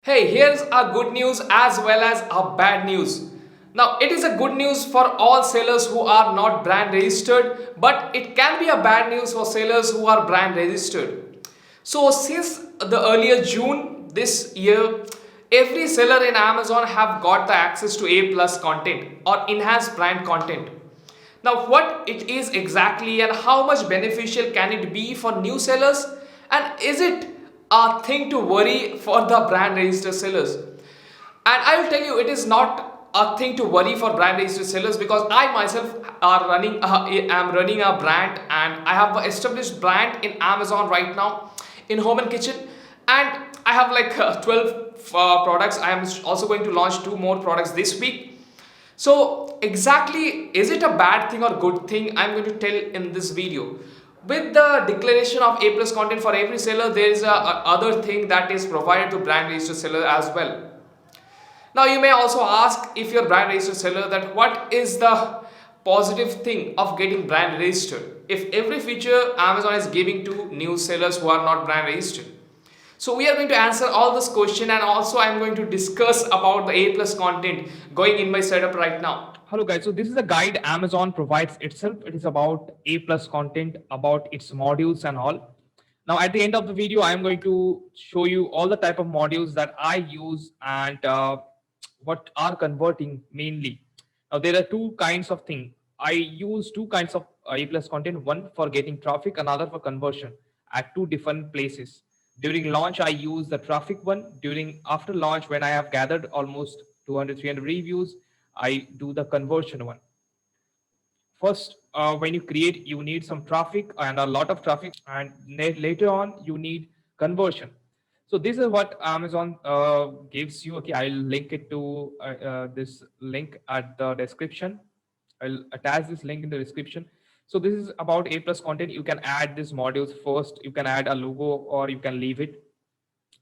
Hey, here's a good news as well as a bad news. Now, it is a good news for all sellers who are not brand registered, but it can be a bad news for sellers who are brand registered. So, since the earlier June this year, every seller in Amazon have got the access to A plus content or enhanced brand content. Now, what it is exactly and how much beneficial can it be for new sellers? And is it a thing to worry for the brand registered sellers? And I will tell you, it is not a thing to worry for brand registered sellers because I myself am running a brand and I have an established brand in Amazon right now in home and kitchen, and I have like 12 products. I am also going to launch two more products this week. So exactly, is it a bad thing or good thing? I'm going to tell in this video. With the declaration of A plus content for every seller, there is a other thing that is provided to brand registered seller as well. Now you may also ask, if you're brand registered seller, that what is the positive thing of getting brand registered if every feature Amazon is giving to new sellers who are not brand registered. So we are going to answer all this question, and also I'm going to discuss about the A plus content going in my setup right now. Hello guys, so this is a guide Amazon provides itself. It is about A plus content, about its modules and all. Now at the end of the video, I am going to show you all the type of modules that I use and what are converting mainly. Now there are two kinds of thing. I use two kinds of A plus content, one for getting traffic, another for conversion at two different places. During launch, I use the traffic one. During after launch, when I have gathered almost 200, 300 reviews, I do the conversion one. First, when you create, you need some traffic and a lot of traffic, and later on, you need conversion. So this is what Amazon gives you. Okay, I'll link it to this link at the description. I'll attach this link in the description. So this is about A plus content. You can add these modules first. You can add a logo or you can leave it.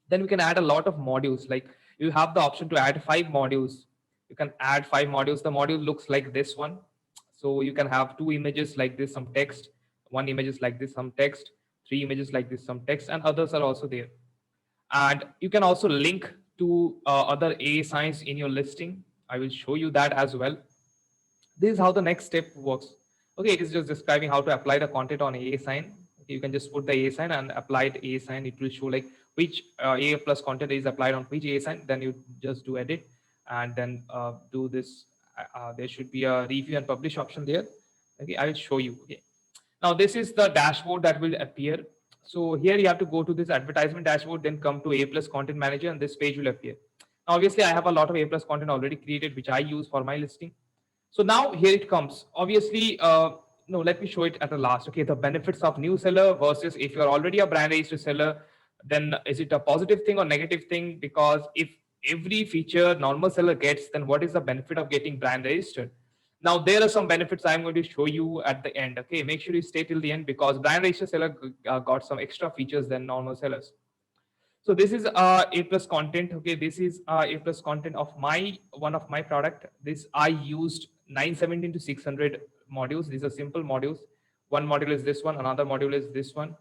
Then we can add a lot of modules. Like you have the option to add 5 modules. You can add 5 modules. The module looks like this one. So you can have 2 images like this, some text, 1 images like this, some text, 3 images like this, some text, and others are also there. And you can also link to other A signs in your listing. I will show you that as well. This is how the next step works. Okay, it is just describing how to apply the content on A sign. Okay, you can just put the A sign and apply the A sign. It will show like which A plus content is applied on which A sign. Then you just do edit and then do this. There should be a review and publish option there. Okay, I will show you. Okay. Now this is the dashboard that will appear. So here you have to go to this advertisement dashboard, then come to A plus content manager, and this page will appear. Now, obviously, I have a lot of A plus content already created, which I use for my listing. So now here it comes. Obviously, no, let me show it at the last. Okay, the benefits of new seller versus if you're already a brand registered seller, then is it a positive thing or negative thing? Because if every feature normal seller gets, then what is the benefit of getting brand registered? Now there are some benefits I'm going to show you at the end. Okay, make sure you stay till the end because brand registered seller got some extra features than normal sellers. So this is A plus content. Okay, this is A plus content of my one of my product. This I used 917 to 600 modules. These are simple modules. One module is this one, another module is this one,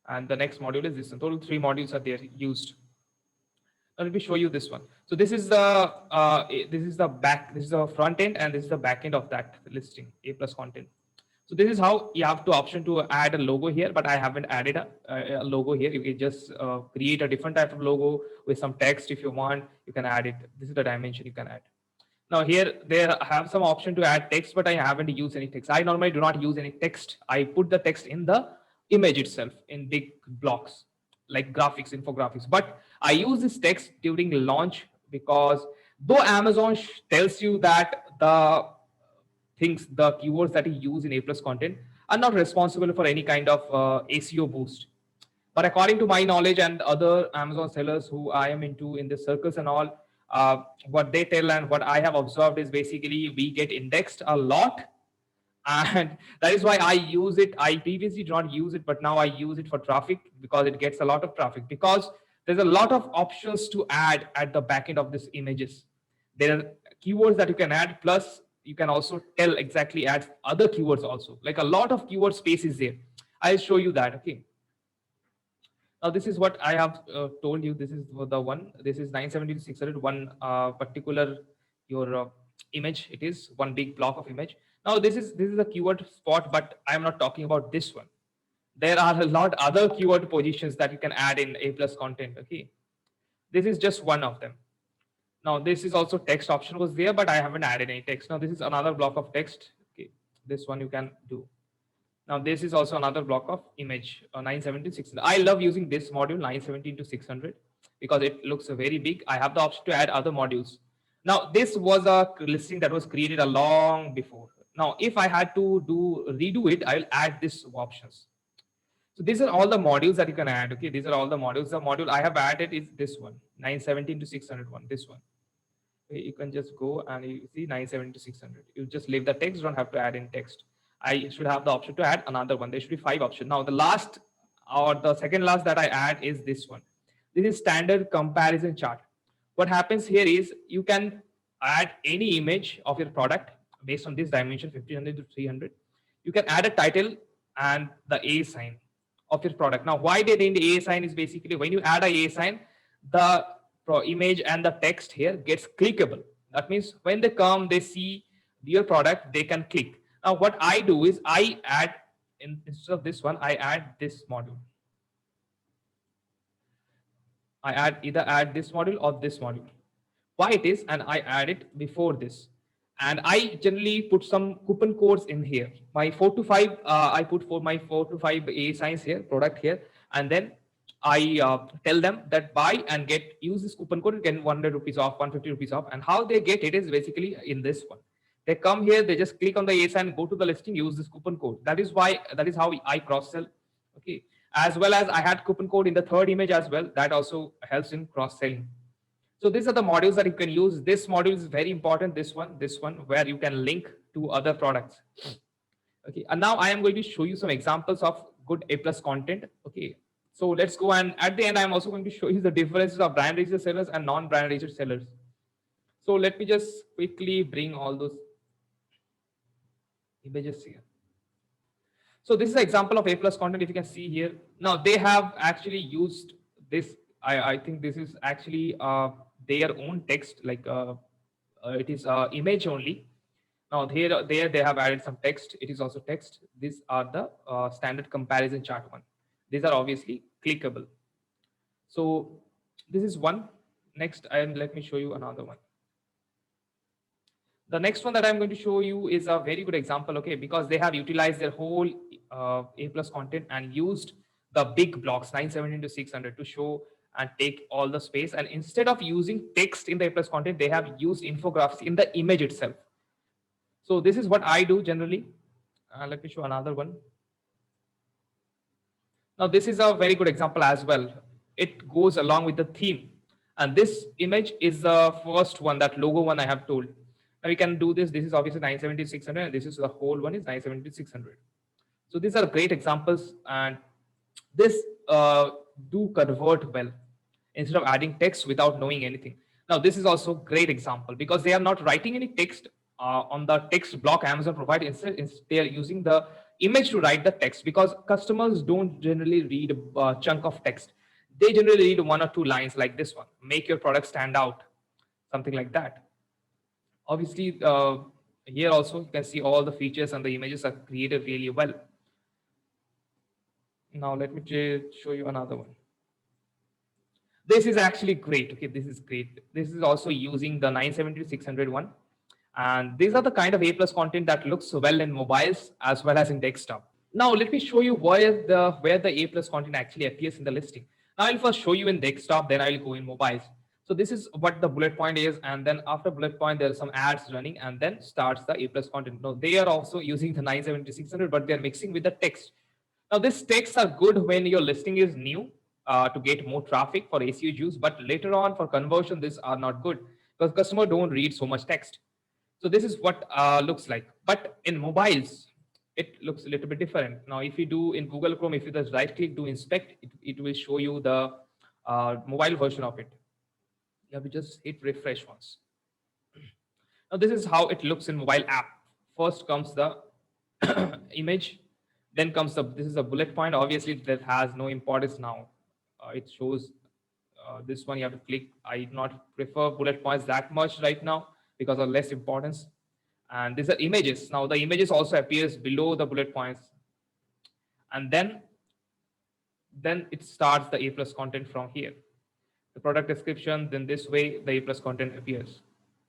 and the next module is this one. Total 3 modules are there used. Now let me show you this one. So this is the back, this is the front end, and this is the back end of that listing A plus content. So this is how you have to option to add a logo here, but I haven't added a logo here. You can just create a different type of logo with some text if you want. You can add it. This is the dimension you can add. Now here there I have some option to add text, but I haven't used any text. I normally do not use any text. I put the text in the image itself in big blocks like graphics, infographics. But I use this text during launch because though Amazon tells you that the things, the keywords that you use in A plus content are not responsible for any kind of ACO boost. But according to my knowledge and other Amazon sellers who I am into in the circles and all, what they tell and what I have observed is basically we get indexed a lot, and that is why I use it. I previously did not use it, but now I use it for traffic because it gets a lot of traffic. Because there's a lot of options to add at the back end of these images. There are keywords that you can add, plus you can also tell exactly add other keywords also. Like a lot of keyword space is there. I'll show you that. Okay. Now this is what I have told you. This is the one. This is 970 to 600. One particular your image. It is one big block of image. Now this is a keyword spot, but I am not talking about this one. There are a lot other keyword positions that you can add in A plus content. Okay, this is just one of them. Now this is also text option was there, but I haven't added any text. Now this is another block of text. Okay, this one you can do. Now this is also another block of image 970 600. I love using this module 970 to 600 because it looks very big. I have the option to add other modules. Now this was a listing that was created a long before. Now if I had to do redo it, I'll add this options. So these are all the modules that you can add. Okay, these are all the modules. The module I have added is this one 917 to 600 one. This one. Okay, you can just go and you see 970 to 600. You just leave the text. Don't have to add in text. I should have the option to add another one. There should be 5 options. Now the last or the second last that I add is this one. This is standard comparison chart. What happens here is you can add any image of your product based on this dimension 1500 to 300. You can add a title and the A sign of your product. Now why they named A sign is basically when you add a A sign, the image and the text here gets clickable. That means when they come, they see your product, they can click. Now what I do is I add instead of this one, I add this module. I add this module or this module. Why it is, and I add it before this. And I generally put some coupon codes in here. My 4 to 5, I put for my 4 to 5 A signs here, product here, and then I tell them that buy and get use this coupon code, get 100 rupees off, 150 rupees off. And how they get it is basically in this one. They come here, they just click on the A sign, go to the listing, use this coupon code. That is how I cross sell. Okay, as well as I had coupon code in the third image as well. That also helps in cross selling. So these are the modules that you can use. This module is very important. This one, where you can link to other products. Okay, and now I am going to show you some examples of good A plus content. Okay, so let's go, and at the end, I'm also going to show you the differences of brand registered sellers and non-brand registered sellers. So let me just quickly bring all those images here. So this is an example of A plus content. If you can see here, now they have actually used this. I think this is actually their own text, like it is image only. Now there they have added some text. It is also text. These are the standard comparison chart one. These are obviously clickable. So this is one. Next, let me show you another one. The next one that I'm going to show you is a very good example, okay, because they have utilized their whole A plus content and used the big blocks 970 to 600 to show and take all the space. And instead of using text in the A plus content, they have used infographics in the image itself. So this is what I do generally. Let me show another one. Now this is a very good example as well. It goes along with the theme. And this image is the first one, that logo one I have told. Now we can do this. This is obviously 970 600, and this is the whole one is 970 600. So these are great examples, and this do convert well instead of adding text without knowing anything. Now this is also great example because they are not writing any text on the text block Amazon provide. Instead they are using the image to write the text, because customers don't generally read a chunk of text. They generally read 1 or 2 lines like this one: make your product stand out, something like that. Obviously here also you can see all the features and the images are created really well. Now let me show you another one. This is actually great. Okay, this is great. This is also using the 970 to 600 one. And these are the kind of A plus content that looks well in mobiles as well as in desktop. Now let me show you where the A plus content actually appears in the listing. Now I'll first show you in desktop, then I'll go in mobiles. So this is what the bullet point is, and then after bullet point there are some ads running, and then starts the A plus content. Now they are also using the 970 to 600, but they're mixing with the text. Now these texts are good when your listing is new to get more traffic for ACO use, but later on for conversion these are not good because customer don't read so much text. So this is what looks like, but in mobiles it looks a little bit different. Now if you do in Google Chrome, if you just right click to inspect, it will show you the mobile version of it. You have to just hit refresh once. Now this is how it looks in mobile app. First comes the image, then comes this is a bullet point. Obviously that has no importance now. It shows this one. You have to click. I do not prefer bullet points that much right now because of less importance. And these are images. Now the images also appears below the bullet points, and then it starts the A plus content from here. The product description, then this way the A plus content appears.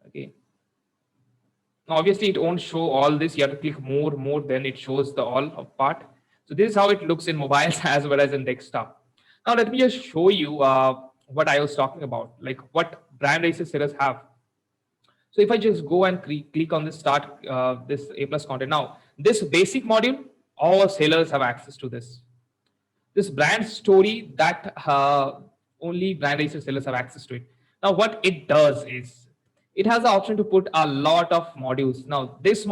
Okay. Now, obviously, it won't show all this. You have to click more, then it shows the all of part. So this is how it looks in mobiles as well as in desktop. Now, let me just show you what I was talking about, like what brand races sellers have. So if I just go and click on this start, this A plus content. Now, this basic module, all sellers have access to this. This brand story, that only brand registered sellers have access to it. Now, what it does is it has the option to put a lot of modules. Now, this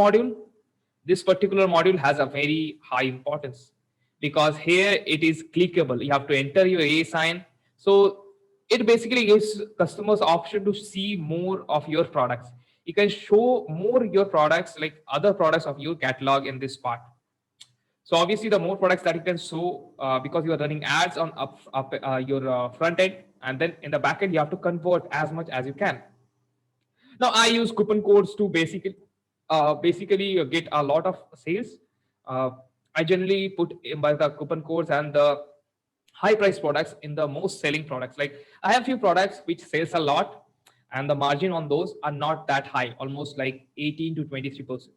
particular module has a very high importance because here it is clickable. You have to enter your A sign. So it basically gives customers option to see more of your products. You can show more your products, like other products of your catalog in this part. So obviously, the more products that you can show, because you are running ads on up your front end, and then in the back end, you have to convert as much as you can. Now, I use coupon codes to basically get a lot of sales. Uh, I generally put in by the coupon codes and the high price products in the most selling products. Like I have few products which sells a lot, and the margin on those are not that high, almost like 18 to 23%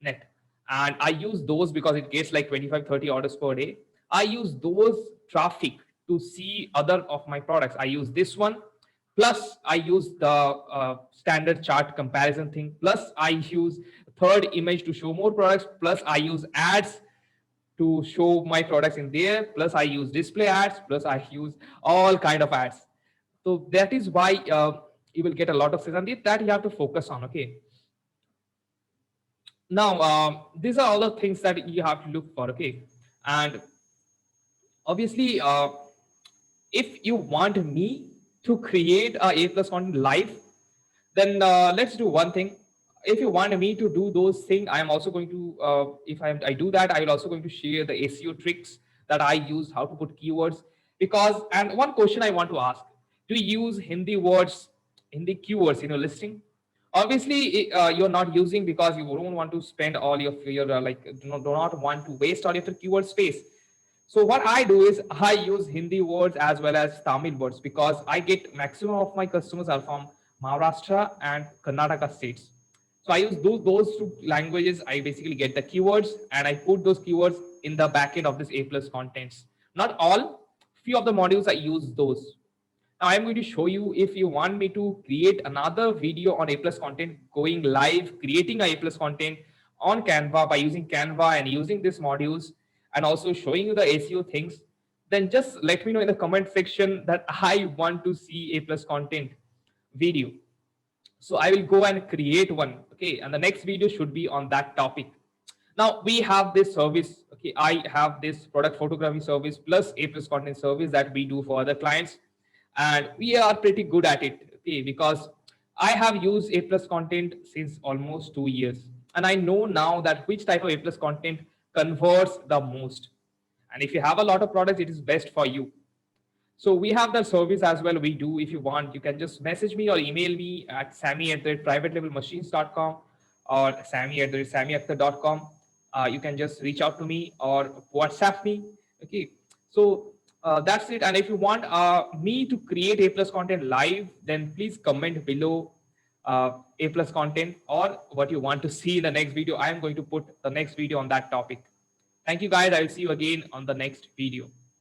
net. And I use those because it gets like 25-30 orders per day. I use those traffic to see other of my products. I use this one, plus I use the standard chart comparison thing, plus I use third image to show more products, plus I use ads to show my products in there, plus I use display ads, plus I use all kind of ads. So that is why you will get a lot of sales, and that you have to focus on. Okay. Now, these are all the things that you have to look for. Okay. And obviously, if you want me to create a plus content live, then let's do one thing. If you want me to do those things, I am also going to, if I do that, I will also going to share the SEO tricks that I use, how to put keywords. Because, and one question I want to ask, do you use Hindi words, Hindi keywords in your listing? Obviously, you're not using because you don't want to spend all your like, do not want to waste all of your keyword space. So what I do is I use Hindi words as well as Tamil words because I get maximum of my customers are from Maharashtra and Karnataka states. So I use those two languages. I basically get the keywords and I put those keywords in the backend of this A plus contents. Not all, few of the modules I use those. Now I'm going to show you if you want me to create another video on A plus content, going live, creating a A plus content on Canva by using Canva and using these modules and also showing you the SEO things, then just let me know in the comment section that I want to see A plus content video. So I will go and create one. Okay. And the next video should be on that topic. Now we have this service. Okay. I have this product photography service plus A plus content service that we do for other clients. And we are pretty good at it. Okay. Because I have used A plus content since almost 2 years. And I know now that which type of A plus content converts the most. And if you have a lot of products, it is best for you. So we have the service as well. We do. If you want, you can just message me or email me at sammy@privatelabelmachines.com or sammy@sammyakhtar.com. You can just reach out to me or WhatsApp me. Okay. So that's it. And if you want me to create A plus content live, then please comment below A plus content or what you want to see in the next video. I am going to put the next video on that topic. Thank you guys. I will see you again on the next video.